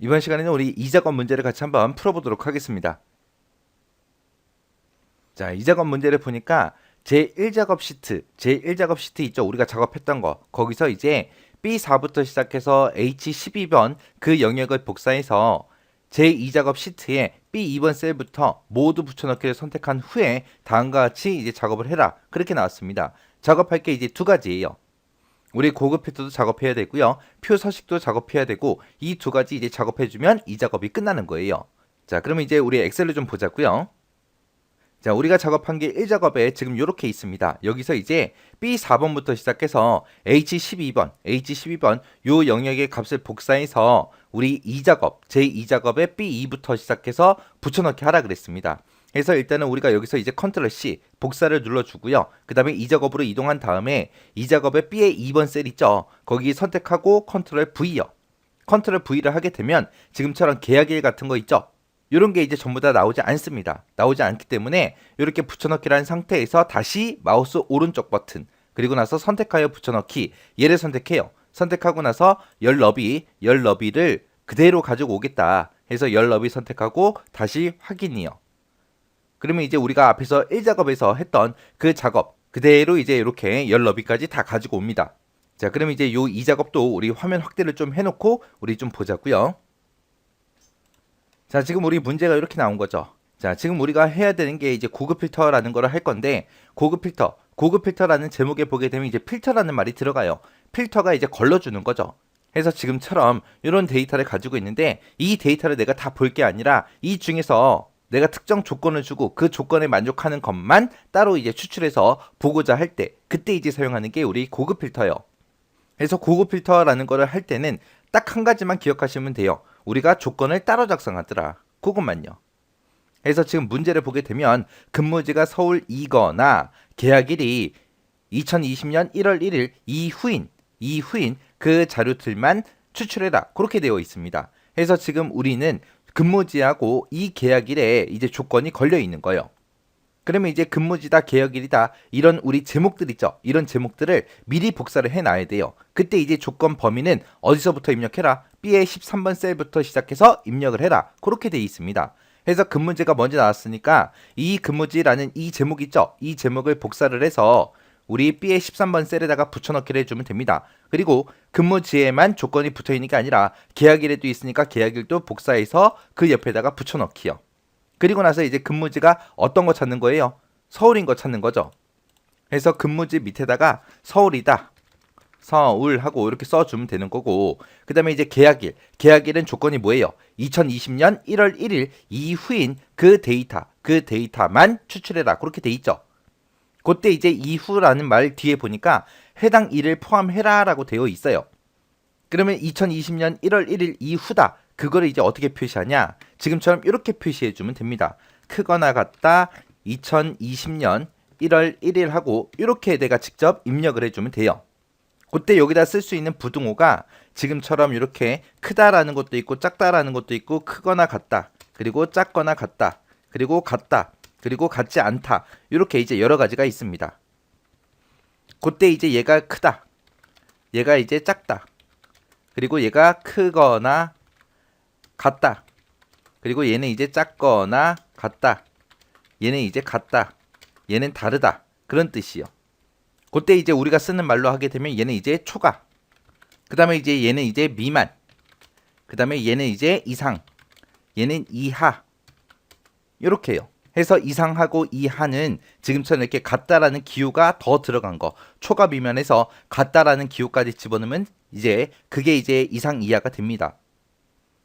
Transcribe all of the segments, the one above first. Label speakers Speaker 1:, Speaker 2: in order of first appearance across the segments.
Speaker 1: 이번 시간에는 우리 이 작업 문제를 같이 한번 풀어보도록 하겠습니다. 자, 이 작업 문제를 보니까 제1작업 시트 있죠? 우리가 작업했던 거. 거기서 이제 B4부터 시작해서 H12번 그 영역을 복사해서 제2작업 시트에 B2번 셀부터 모두 붙여넣기를 선택한 후에 다음과 같이 이제 작업을 해라. 그렇게 나왔습니다. 작업할 게 이제 두 가지예요. 우리 고급 필터도 작업해야 되고요. 표 서식도 작업해야 되고 이 두 가지 이제 작업해주면 이 작업이 끝나는 거예요. 자, 그러면 이제 우리 엑셀을 좀 보자고요. 자, 우리가 작업한 게 1작업에 지금 이렇게 있습니다. 여기서 이제 B4번부터 시작해서 H12번 요 영역의 값을 복사해서 우리 2작업, 제2작업에 B2부터 시작해서 붙여넣기 하라 그랬습니다. 그래서 일단은 우리가 여기서 이제 컨트롤 C 복사를 눌러주고요. 그 다음에 2작업으로 이동한 다음에 2작업에 B의 2번 셀 있죠. 거기 선택하고 컨트롤 V요. 컨트롤 V를 하게 되면 지금처럼 계약일 같은 거 있죠. 이런 게 이제 전부 다 나오지 않습니다. 나오지 않기 때문에 이렇게 붙여넣기라는 상태에서 다시 마우스 오른쪽 버튼 그리고 나서 선택하여 붙여넣기 얘를 선택해요. 선택하고 나서 열 너비를 그대로 가지고 오겠다 해서 열 너비 선택하고 다시 확인이요. 그러면 이제 우리가 앞에서 1작업에서 했던 그 작업 그대로 이제 이렇게 열 너비까지 다 가지고 옵니다. 자, 그러면 이제 요 2작업도 우리 화면 확대를 좀 해놓고 우리 좀 보자고요. 자, 지금 우리 문제가 이렇게 나온 거죠. 자, 지금 우리가 해야 되는 게 이제 고급 필터라는 거를 할 건데 고급 필터라는 제목에 보게 되면 이제 필터라는 말이 들어가요. 필터가 이제 걸러주는 거죠. 그래서 지금처럼 이런 데이터를 가지고 있는데 이 데이터를 내가 다 볼 게 아니라 이 중에서 내가 특정 조건을 주고 그 조건에 만족하는 것만 따로 이제 추출해서 보고자 할 때 그때 이제 사용하는 게 우리 고급 필터예요. 그래서 고급 필터라는 거를 할 때는 딱 한 가지만 기억하시면 돼요. 우리가 조건을 따로 작성하더라. 그것만요. 그래서 지금 문제를 보게 되면 근무지가 서울이거나 계약일이 2020년 1월 1일 이후인 그 자료들만 추출해라. 그렇게 되어 있습니다. 그래서 지금 우리는 근무지하고 이 계약일에 이제 조건이 걸려 있는 거예요. 그러면 이제 근무지다, 계약일이다 이런 우리 제목들 있죠. 이런 제목들을 미리 복사를 해놔야 돼요. 그때 이제 조건 범위는 어디서부터 입력해라? B의 13번 셀부터 시작해서 입력을 해라. 그렇게 돼 있습니다. 그래서 근무지가 먼저 나왔으니까 이 근무지라는 이 제목 있죠. 이 제목을 복사를 해서 우리 B의 13번 셀에다가 붙여넣기를 해주면 됩니다. 그리고 근무지에만 조건이 붙어있는 게 아니라 계약일에도 있으니까 계약일도 복사해서 그 옆에다가 붙여넣기요. 그리고 나서 이제 근무지가 어떤 거 찾는 거예요? 서울인 거 찾는 거죠. 그래서 근무지 밑에다가 서울이다. 서울하고 이렇게 써주면 되는 거고 그 다음에 이제 계약일은 조건이 뭐예요? 2020년 1월 1일 이후인 그 데이터만 추출해라. 그렇게 돼 있죠. 그때 이제 이후라는 말 뒤에 보니까 해당 일을 포함해라 라고 되어 있어요. 그러면 2020년 1월 1일 이후다. 그거를 이제 어떻게 표시하냐? 지금처럼 이렇게 표시해 주면 됩니다. 크거나 같다 2020년 1월 1일 하고 이렇게 내가 직접 입력을 해주면 돼요. 그때 여기다 쓸 수 있는 부등호가 지금처럼 이렇게 크다라는 것도 있고 작다라는 것도 있고 크거나 같다 그리고 작거나 같다 그리고 같다 그리고 같지 않다 이렇게 이제 여러 가지가 있습니다. 그때 이제 얘가 크다 얘가 이제 작다 그리고 얘가 크거나 같다. 그리고 얘는 이제 작거나 같다. 얘는 이제 같다. 얘는 다르다. 그런 뜻이요. 그때 이제 우리가 쓰는 말로 하게 되면 얘는 이제 초과. 그 다음에 이제 얘는 이제 미만. 그 다음에 얘는 이제 이상. 얘는 이하. 요렇게요. 해서 이상하고 이하는 지금처럼 이렇게 같다라는 기호가 더 들어간 거. 초과 미만에서 같다라는 기호까지 집어넣으면 이제 그게 이제 이상 이하가 됩니다.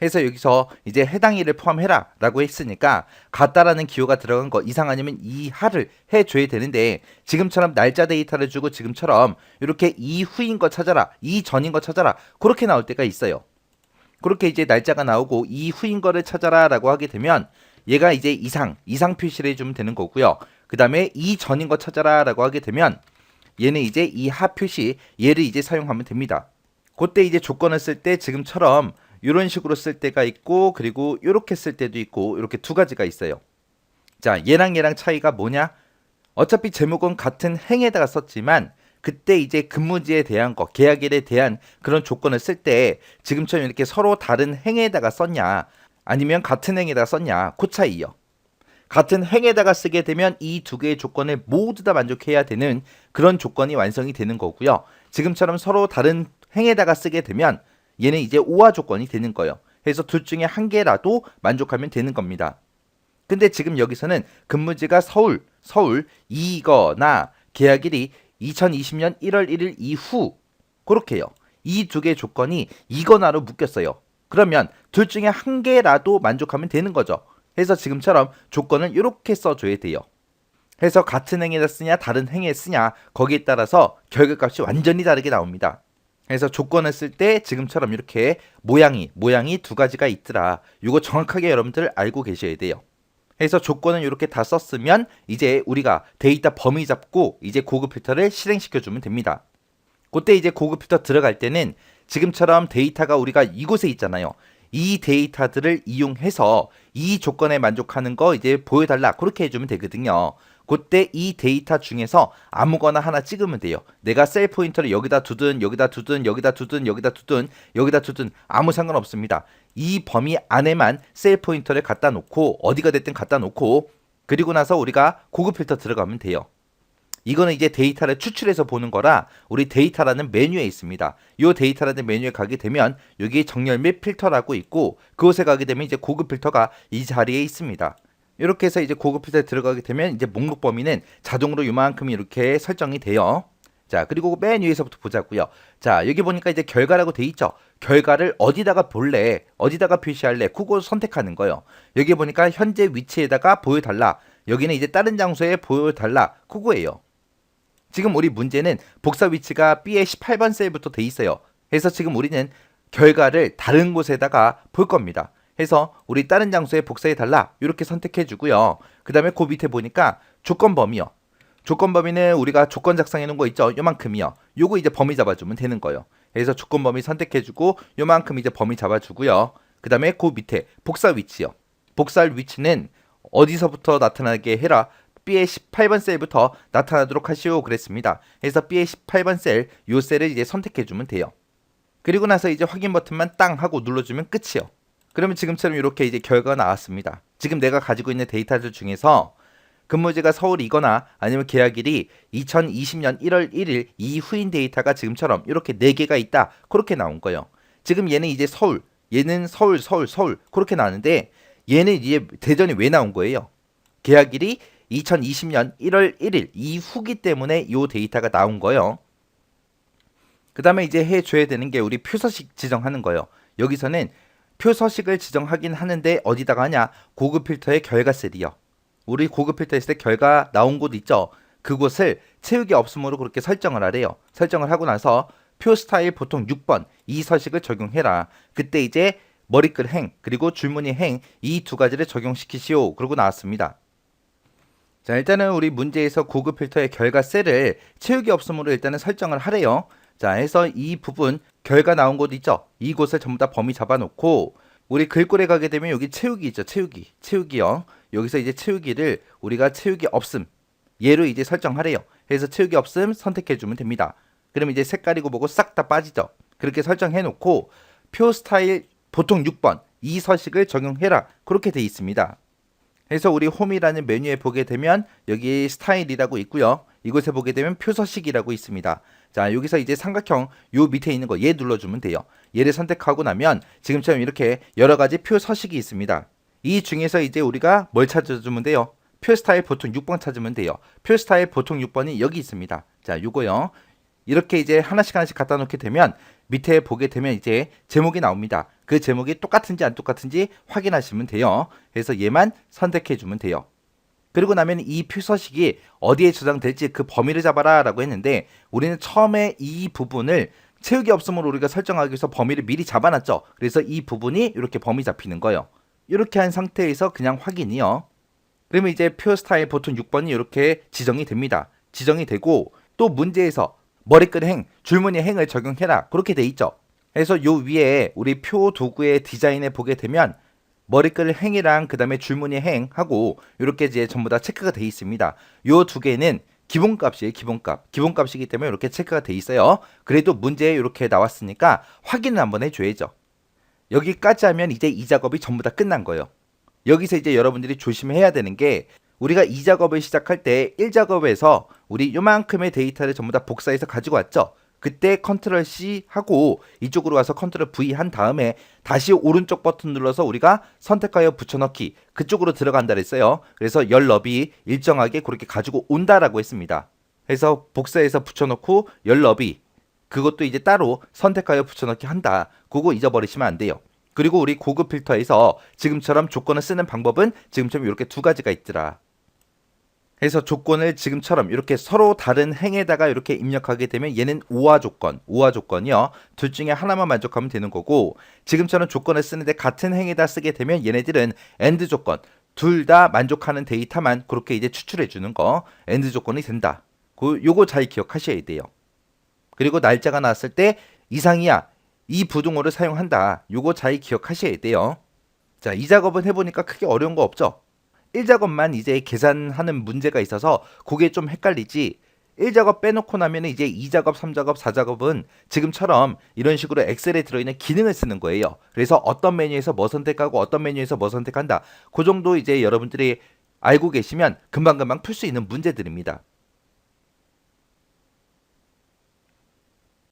Speaker 1: 해서 여기서 이제 해당 일을 포함해라 라고 했으니까 같다라는 기호가 들어간 거 이상 아니면 이하를 해줘야 되는데 지금처럼 날짜 데이터를 주고 지금처럼 이렇게 이후인 거 찾아라 이전인 거 찾아라 그렇게 나올 때가 있어요. 그렇게 이제 날짜가 나오고 이후인 거를 찾아라 라고 하게 되면 얘가 이제 이상 표시를 해주면 되는 거고요. 그 다음에 이전인 거 찾아라 라고 하게 되면 얘는 이제 이하 표시 얘를 이제 사용하면 됩니다. 그때 이제 조건을 쓸 때 지금처럼 이런 식으로 쓸 때가 있고 그리고 이렇게 쓸 때도 있고 이렇게 두 가지가 있어요. 자, 얘랑 차이가 뭐냐? 어차피 제목은 같은 행에다가 썼지만 그때 이제 근무지에 대한 거, 계약일에 대한 그런 조건을 쓸 때 지금처럼 이렇게 서로 다른 행에다가 썼냐, 아니면 같은 행에다가 썼냐, 그 차이요. 같은 행에다가 쓰게 되면 이 두 개의 조건을 모두 다 만족해야 되는 그런 조건이 완성이 되는 거고요. 지금처럼 서로 다른 행에다가 쓰게 되면 얘는 이제 오화 조건이 되는 거예요. 그래서 둘 중에 한 개라도 만족하면 되는 겁니다. 근데 지금 여기서는 근무지가 서울이거나 계약일이 2020년 1월 1일 이후 그렇게요. 이 두 개의 조건이 이거나로 묶였어요. 그러면 둘 중에 한 개라도 만족하면 되는 거죠. 그래서 지금처럼 조건을 이렇게 써줘야 돼요. 그래서 같은 행에다 쓰냐 다른 행에 쓰냐 거기에 따라서 결과값이 완전히 다르게 나옵니다. 그래서 조건을 쓸 때 지금처럼 이렇게 모양이 두 가지가 있더라. 이거 정확하게 여러분들 알고 계셔야 돼요. 그래서 조건을 이렇게 다 썼으면 이제 우리가 데이터 범위 잡고 이제 고급 필터를 실행시켜주면 됩니다. 그때 이제 고급 필터 들어갈 때는 지금처럼 데이터가 우리가 이곳에 있잖아요. 이 데이터들을 이용해서 이 조건에 만족하는 거 이제 보여달라 그렇게 해주면 되거든요. 그때 이 데이터 중에서 아무거나 하나 찍으면 돼요. 내가 셀 포인터를 여기다 두든 여기다 두든 여기다 두든 여기다 두든 여기다 두든 아무 상관없습니다. 이 범위 안에만 셀 포인터를 갖다 놓고 어디가 됐든 갖다 놓고 그리고 나서 우리가 고급 필터 들어가면 돼요. 이거는 이제 데이터를 추출해서 보는 거라 우리 데이터라는 메뉴에 있습니다. 이 데이터라는 메뉴에 가게 되면 여기 정렬 및 필터라고 있고 그곳에 가게 되면 이제 고급 필터가 이 자리에 있습니다. 이렇게 해서 이제 고급 필터에 들어가게 되면 이제 목록 범위는 자동으로 이만큼 이렇게 설정이 돼요. 자, 그리고 맨 위에서부터 보자고요. 자, 여기 보니까 이제 결과라고 돼 있죠. 결과를 어디다가 볼래? 어디다가 표시할래? 그거 선택하는 거예요. 여기 보니까 현재 위치에다가 보여달라. 여기는 이제 다른 장소에 보여달라. 그거예요. 지금 우리 문제는 복사 위치가 B의 18번 셀부터 돼 있어요. 그래서 지금 우리는 결과를 다른 곳에다가 볼 겁니다. 해서 우리 다른 장소에 복사해 달라 이렇게 선택해 주고요. 그 다음에 그 밑에 보니까 조건 범위요. 조건 범위는 우리가 조건 작성해 놓은 거 있죠. 요만큼이요. 요거 이제 범위 잡아주면 되는 거예요. 그래서 조건 범위 선택해 주고 요만큼 이제 범위 잡아주고요. 그 다음에 그 밑에 복사 위치요. 복사할 위치는 어디서부터 나타나게 해라. B의 18번 셀부터 나타나도록 하시오 그랬습니다. 그래서 B의 18번 셀, 요 셀을 이제 선택해 주면 돼요. 그리고 나서 이제 확인 버튼만 땅 하고 눌러주면 끝이요. 그러면 지금처럼 이렇게 이제 결과가 나왔습니다. 지금 내가 가지고 있는 데이터들 중에서 근무지가 서울이거나 아니면 계약일이 2020년 1월 1일 이후인 데이터가 지금처럼 이렇게 4개가 있다. 그렇게 나온 거예요. 지금 얘는 이제 서울, 얘는 서울 그렇게 나왔는데 얘는 이제 대전이 왜 나온 거예요? 계약일이 2020년 1월 1일 이후기 때문에 이 데이터가 나온 거예요. 그 다음에 이제 해줘야 되는 게 우리 표서식 지정하는 거예요. 여기서는 표서식을 지정하긴 하는데 어디다가 하냐? 고급 필터의 결과 셀이요. 우리 고급 필터 했을 때 결과 나온 곳 있죠? 그곳을 채우기 없음으로 그렇게 설정을 하래요. 설정을 하고 나서 표 스타일 보통 6번 이 서식을 적용해라. 그때 이제 머리글 행 그리고 줄무늬 행 이 두 가지를 적용시키시오. 그러고 나왔습니다. 자, 일단은 우리 문제에서 고급 필터의 결과 셀을 채우기 없음으로 일단은 설정을 하래요. 자, 해서 이 부분 결과 나온 곳 있죠? 이곳을 전부 다 범위 잡아놓고 우리 글꼴에 가게 되면 여기 채우기 있죠? 채우기요. 여기서 이제 채우기를 우리가 채우기 없음 얘로 이제 설정하래요. 그래서 채우기 없음 선택해주면 됩니다. 그럼 이제 색깔이고 뭐고 싹 다 빠지죠? 그렇게 설정해놓고 표 스타일 보통 6번 이 서식을 적용해라. 그렇게 돼 있습니다. 그래서 우리 홈이라는 메뉴에 보게 되면 여기 스타일이라고 있고요. 이곳에 보게 되면 표서식이라고 있습니다. 자, 여기서 이제 삼각형 요 밑에 있는 거 얘 눌러주면 돼요. 얘를 선택하고 나면 지금처럼 이렇게 여러 가지 표서식이 있습니다. 이 중에서 이제 우리가 뭘 찾아주면 돼요? 표 스타일 보통 6번 찾으면 돼요. 표 스타일 보통 6번이 여기 있습니다. 자, 요거요. 이렇게 이제 하나씩 갖다 놓게 되면 밑에 보게 되면 이제 제목이 나옵니다. 그 제목이 똑같은지 안 똑같은지 확인하시면 돼요. 그래서 얘만 선택해 주면 돼요. 그리고 나면 이 표서식이 어디에 저장될지 그 범위를 잡아라 라고 했는데 우리는 처음에 이 부분을 채우기 없음으로 우리가 설정하기 위해서 범위를 미리 잡아놨죠. 그래서 이 부분이 이렇게 범위 잡히는 거예요. 이렇게 한 상태에서 그냥 확인이요. 그러면 이제 표 스타일 보통 6번이 이렇게 지정이 됩니다. 지정이 되고 또 문제에서 머리글 행, 줄무늬 행을 적용해라. 그렇게 돼 있죠. 그래서 요 위에 우리 표 도구의 디자인에 보게 되면 머리글 행이랑 그 다음에 줄무늬 행하고 이렇게 이제 전부 다 체크가 돼 있습니다. 요 두 개는 기본값이에요. 기본값이기 때문에 이렇게 체크가 돼 있어요. 그래도 문제에 이렇게 나왔으니까 확인을 한번 해줘야죠. 여기까지 하면 이제 이 작업이 전부 다 끝난 거예요. 여기서 이제 여러분들이 조심해야 되는 게 우리가 이 작업을 시작할 때 1작업에서 우리 요만큼의 데이터를 전부 다 복사해서 가지고 왔죠. 그때 컨트롤 C 하고 이쪽으로 와서 컨트롤 V 한 다음에 다시 오른쪽 버튼 눌러서 우리가 선택하여 붙여넣기 그쪽으로 들어간다 그랬어요. 그래서 열 너비 일정하게 그렇게 가지고 온다라고 했습니다. 그래서 복사해서 붙여넣고 열 너비 그것도 이제 따로 선택하여 붙여넣기 한다. 그거 잊어버리시면 안 돼요. 그리고 우리 고급 필터에서 지금처럼 조건을 쓰는 방법은 지금처럼 이렇게 두 가지가 있더라. 그래서 조건을 지금처럼 이렇게 서로 다른 행에다가 이렇게 입력하게 되면 얘는 오화 조건이요. 둘 중에 하나만 만족하면 되는 거고 지금처럼 조건을 쓰는데 같은 행에다 쓰게 되면 얘네들은 AND 조건 둘 다 만족하는 데이터만 그렇게 이제 추출해 주는 거 AND 조건이 된다. 요거 잘 기억하셔야 돼요. 그리고 날짜가 나왔을 때 이상이야. 이 부등호를 사용한다. 요거 잘 기억하셔야 돼요. 자, 이 작업은 해보니까 크게 어려운 거 없죠? 1작업만 이제 계산하는 문제가 있어서 그게 좀 헷갈리지 1작업 빼놓고 나면 이제 2작업, 3작업, 4작업은 지금처럼 이런 식으로 엑셀에 들어있는 기능을 쓰는 거예요. 그래서 어떤 메뉴에서 뭐 선택하고 어떤 메뉴에서 뭐 선택한다. 그 정도 이제 여러분들이 알고 계시면 금방금방 풀 수 있는 문제들입니다.